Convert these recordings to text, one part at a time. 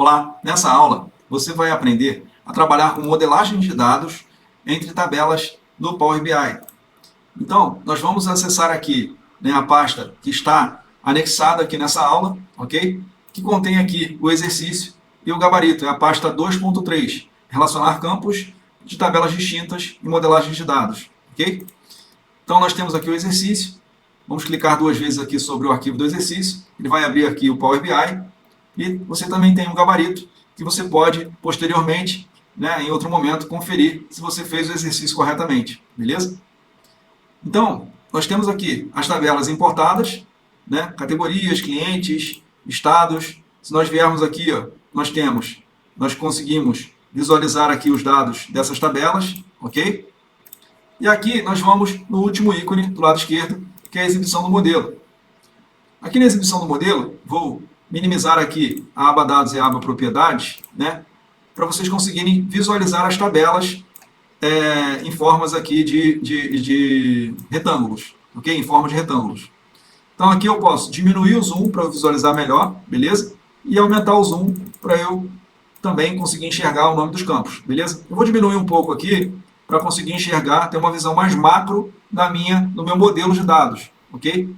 Olá, nessa aula você vai aprender a trabalhar com modelagem de dados entre tabelas do Power BI. Então, nós vamos acessar aqui, né, a pasta que está anexada aqui nessa aula, ok? Que contém aqui o exercício e o gabarito, é a pasta 2.3, relacionar campos de tabelas distintas e modelagem de dados, ok? Então, nós temos aqui o exercício, vamos clicar duas vezes aqui sobre o arquivo do exercício, ele vai abrir aqui o Power BI, e você também tem um gabarito que você pode, posteriormente, né, em outro momento, conferir se você fez o exercício corretamente, beleza? Então, nós temos aqui as tabelas importadas, né, categorias, clientes, estados. Se nós viermos aqui, ó, nós conseguimos visualizar aqui os dados dessas tabelas, ok? E aqui nós vamos no último ícone do lado esquerdo, que é a exibição do modelo. Aqui na exibição do modelo, vou minimizar aqui a aba dados e a aba propriedades, né, para vocês conseguirem visualizar as tabelas em formas aqui de retângulos, ok? Em forma de retângulos. Então aqui eu posso diminuir o zoom para eu visualizar melhor, beleza? E aumentar o zoom para eu também conseguir enxergar o nome dos campos, beleza? Eu vou diminuir um pouco aqui para conseguir enxergar, ter uma visão mais macro do meu modelo de dados, ok?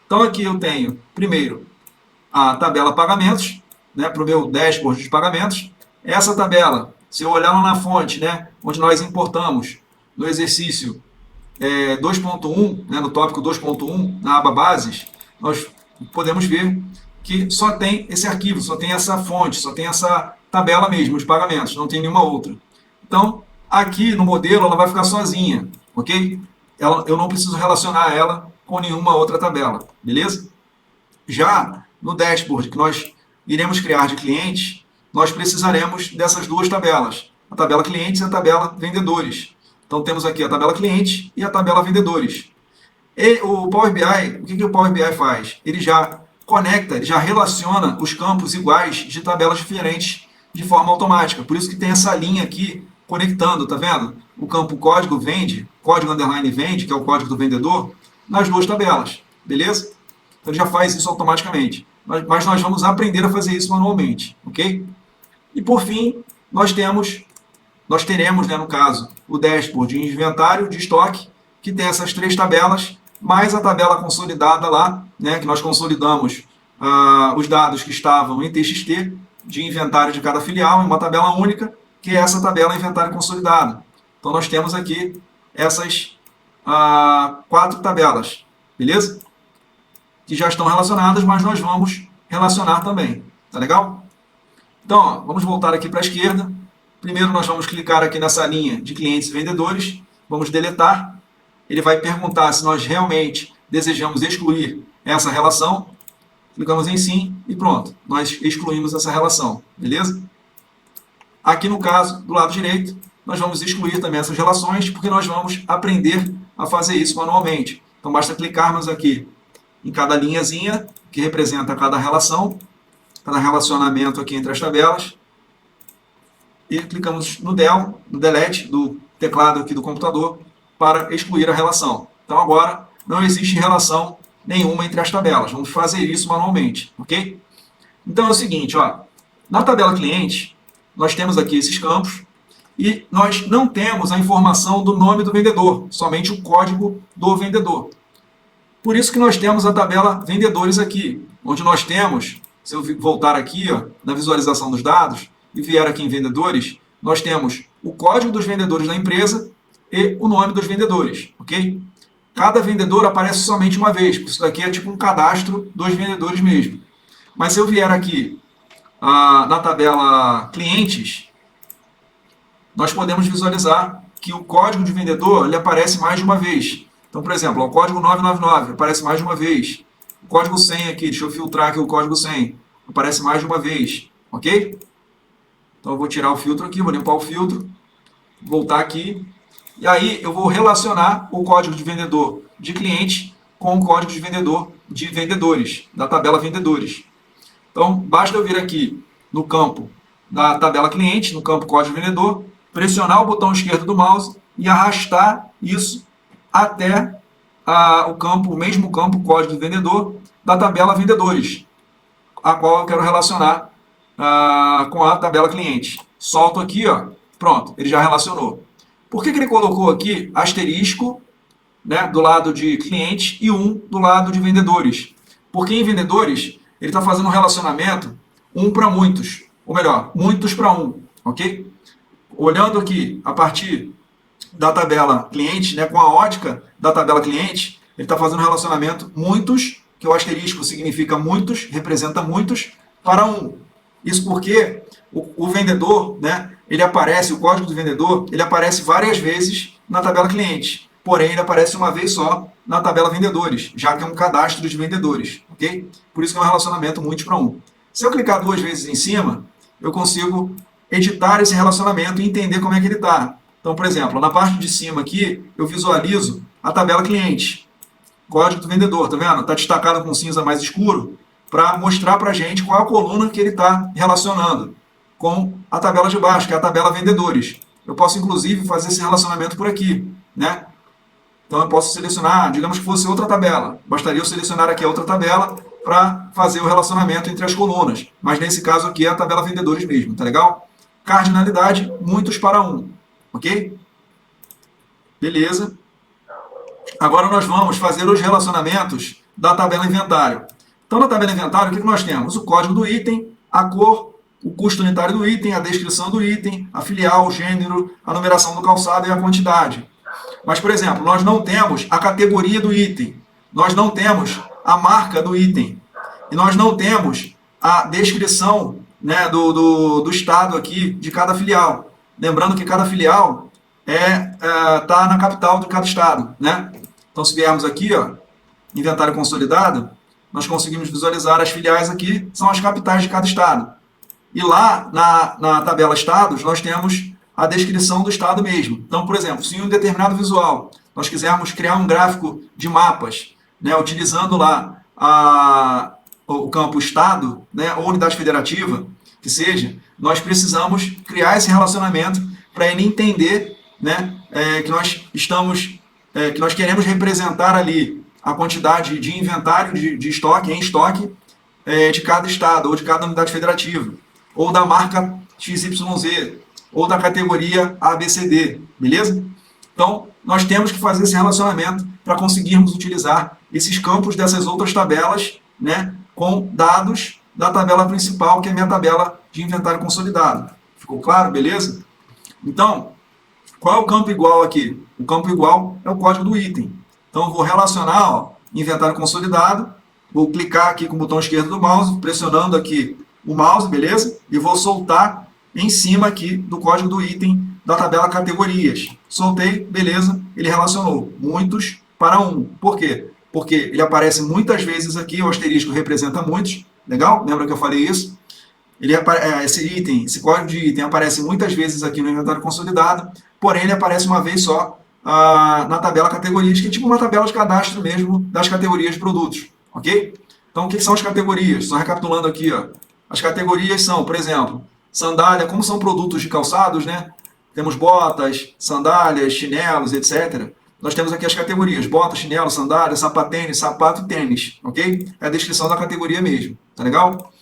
Então aqui eu tenho, primeiro, a tabela pagamentos, né, para o meu dashboard de pagamentos. Essa tabela, se eu olhar lá na fonte, né, onde nós importamos no exercício 2.1, né, no tópico 2.1, na aba bases, nós podemos ver que só tem esse arquivo, só tem essa fonte, só tem essa tabela mesmo de pagamentos, não tem nenhuma outra. Então, aqui no modelo, ela vai ficar sozinha, ok? Eu não preciso relacionar ela com nenhuma outra tabela, beleza? Já no dashboard que nós iremos criar de clientes, nós precisaremos dessas duas tabelas, a tabela clientes e a tabela vendedores. Então temos aqui a tabela clientes e a tabela vendedores. E o Power BI, o que o Power BI faz? Ele já conecta, ele já relaciona os campos iguais de tabelas diferentes de forma automática. Por isso que tem essa linha aqui conectando, tá vendo? O campo código vende, código underline vende, que é o código do vendedor, nas duas tabelas, beleza? Então ele já faz isso automaticamente. Mas nós vamos aprender a fazer isso manualmente, ok? E por fim, nós teremos, né, no caso, o dashboard de inventário, de estoque, que tem essas três tabelas, mais a tabela consolidada lá, né, que nós consolidamos os dados que estavam em TXT, de inventário de cada filial, em uma tabela única, que é essa tabela inventário consolidado. Então nós temos aqui essas 4 tabelas, beleza? Que já estão relacionadas, mas nós vamos relacionar também. Tá legal? Então, ó, vamos voltar aqui para a esquerda. Primeiro nós vamos clicar aqui nessa linha de clientes e vendedores. Vamos deletar. Ele vai perguntar se nós realmente desejamos excluir essa relação. Clicamos em sim e pronto. Nós excluímos essa relação. Beleza? Aqui no caso, do lado direito, nós vamos excluir também essas relações, porque nós vamos aprender a fazer isso manualmente. Então basta clicarmos aqui em cada linhazinha, que representa cada relação, cada relacionamento aqui entre as tabelas, e clicamos no del, no delete do teclado aqui do computador, para excluir a relação. Então agora não existe relação nenhuma entre as tabelas, vamos fazer isso manualmente, ok? Então é o seguinte, ó, na tabela cliente, nós temos aqui esses campos, e nós não temos a informação do nome do vendedor, somente o código do vendedor. Por isso que nós temos a tabela vendedores aqui, onde nós temos, se eu voltar aqui, ó, na visualização dos dados, e vier aqui em vendedores, nós temos o código dos vendedores da empresa e o nome dos vendedores, ok? Cada vendedor aparece somente uma vez, porque isso daqui é tipo um cadastro dos vendedores mesmo. Mas se eu vier aqui na tabela clientes, nós podemos visualizar que o código de vendedor ele aparece mais de uma vez. Então, por exemplo, o código 999 aparece mais de uma vez. O código 100 aqui, deixa eu filtrar aqui o código 100, aparece mais de uma vez, ok? Então eu vou tirar o filtro aqui, vou limpar o filtro, voltar aqui, e aí eu vou relacionar o código de vendedor de cliente com o código de vendedor de vendedores, da tabela vendedores. Então, basta eu vir aqui no campo da tabela cliente, no campo código de vendedor, pressionar o botão esquerdo do mouse e arrastar isso até o mesmo campo código de vendedor da tabela vendedores, a qual eu quero relacionar com a tabela cliente. Solto aqui, ó, pronto, ele já relacionou. Por que ele colocou aqui asterisco, né, do lado de clientes e 1 do lado de vendedores? Porque em vendedores ele está fazendo um relacionamento 1 para muitos, ou melhor, muitos para 1, ok? Olhando aqui a partir da tabela cliente, né, com a ótica da tabela cliente, ele está fazendo um relacionamento muitos, que o asterisco significa muitos, representa muitos, para 1. Isso porque o vendedor, né, ele aparece, o código do vendedor, ele aparece várias vezes na tabela cliente, porém ele aparece uma vez só na tabela vendedores, já que é um cadastro de vendedores, ok? Por isso que é um relacionamento muitos para 1. Se eu clicar 2 vezes em cima, eu consigo editar esse relacionamento e entender como é que ele está. Então, por exemplo, na parte de cima aqui, eu visualizo a tabela cliente, código do vendedor, tá vendo? Está destacado com cinza mais escuro, para mostrar para a gente qual é a coluna que ele está relacionando com a tabela de baixo, que é a tabela vendedores. Eu posso, inclusive, fazer esse relacionamento por aqui, né? Então, eu posso selecionar, digamos que fosse outra tabela. Bastaria eu selecionar aqui a outra tabela para fazer o relacionamento entre as colunas. Mas, nesse caso aqui, é a tabela vendedores mesmo, tá legal? Cardinalidade, muitos para 1, ok? Beleza. Agora nós vamos fazer os relacionamentos da tabela inventário. Então, na tabela inventário, o que nós temos? O código do item, a cor, o custo unitário do item, a descrição do item, a filial, o gênero, a numeração do calçado e a quantidade. Mas, por exemplo, nós não temos a categoria do item, nós não temos a marca do item, e nós não temos a descrição, né, do estado aqui de cada filial. Lembrando que cada filial está na capital de cada estado, né? Então, se viermos aqui, ó, inventário consolidado, nós conseguimos visualizar as filiais aqui, são as capitais de cada estado. E lá, na tabela estados, nós temos a descrição do estado mesmo. Então, por exemplo, se em um determinado visual nós quisermos criar um gráfico de mapas, né, utilizando lá o campo estado, né, ou unidade federativa, que seja, nós precisamos criar esse relacionamento para ele entender, né, que nós queremos representar ali a quantidade de inventário de estoque, em estoque, de cada estado, ou de cada unidade federativa, ou da marca XYZ, ou da categoria ABCD, beleza? Então, nós temos que fazer esse relacionamento para conseguirmos utilizar esses campos dessas outras tabelas, né, com dados da tabela principal, que é a minha tabela de inventário consolidado. Ficou claro? Beleza? Então, qual é o campo igual aqui? O campo igual é o código do item. Então, eu vou relacionar, ó, inventário consolidado, vou clicar aqui com o botão esquerdo do mouse, pressionando aqui o mouse, beleza? E vou soltar em cima aqui do código do item da tabela categorias. Soltei, beleza, ele relacionou muitos para 1. Por quê? Porque ele aparece muitas vezes aqui, o asterisco representa muitos, legal? Lembra que eu falei isso? Esse código de item aparece muitas vezes aqui no inventário consolidado, porém ele aparece uma vez só na tabela categorias, que é tipo uma tabela de cadastro mesmo das categorias de produtos, ok? Então, o que são as categorias? Só recapitulando aqui, ó. As categorias são, por exemplo, sandália, como são produtos de calçados, né? Temos botas, sandálias, chinelos, etc. Nós temos aqui as categorias, botas, chinelo, sandália, sapatênis, sapato e tênis, ok? É a descrição da categoria mesmo, tá legal?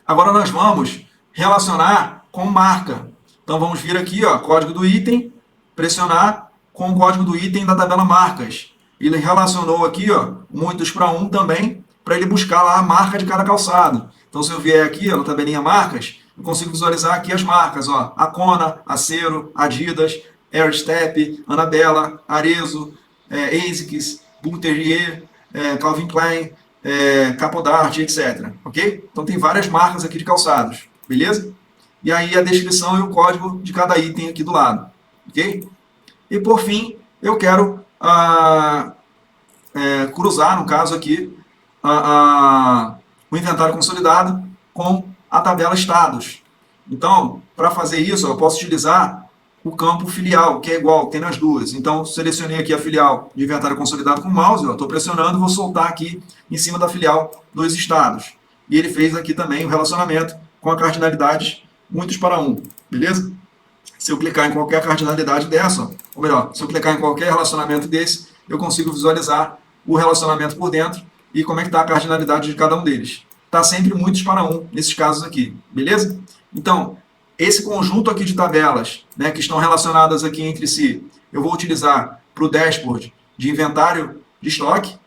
Agora nós vamos relacionar com marca. Então vamos vir aqui, ó, código do item, pressionar com o código do item da tabela marcas. Ele relacionou aqui, ó, muitos para 1 também, para ele buscar lá a marca de cada calçado. Então se eu vier aqui, ó, na tabelinha marcas, eu consigo visualizar aqui as marcas, ó, Acona, Acero, Adidas, Airstep, Annabella, Arezzo, ASICS, Bulterier, Calvin Klein, Capodart, etc. Ok? Então tem várias marcas aqui de calçados, beleza? E aí a descrição e o código de cada item aqui do lado, ok? E por fim, eu quero cruzar, no caso aqui, o inventário consolidado com a tabela estados. Então, para fazer isso, eu posso utilizar o campo filial, que é igual, tem nas duas. Então, selecionei aqui a filial de inventário consolidado com o mouse, estou pressionando, vou soltar aqui em cima da filial dos estados. E ele fez aqui também o relacionamento com a cardinalidade muitos para 1, beleza? Se eu clicar em qualquer cardinalidade dessa, ou melhor, se eu clicar em qualquer relacionamento desse, eu consigo visualizar o relacionamento por dentro e como é que está a cardinalidade de cada um deles. está sempre muitos para um, nesses casos aqui, beleza? Então, esse conjunto aqui de tabelas, né, que estão relacionadas aqui entre si, eu vou utilizar para o dashboard de inventário de estoque.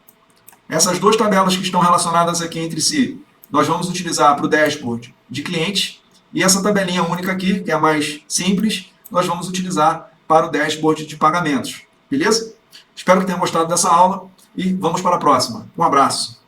Essas duas tabelas que estão relacionadas aqui entre si, nós vamos utilizar para o dashboard de clientes. E essa tabelinha única aqui, que é a mais simples, nós vamos utilizar para o dashboard de pagamentos. Beleza? Espero que tenham gostado dessa aula e vamos para a próxima. Um abraço.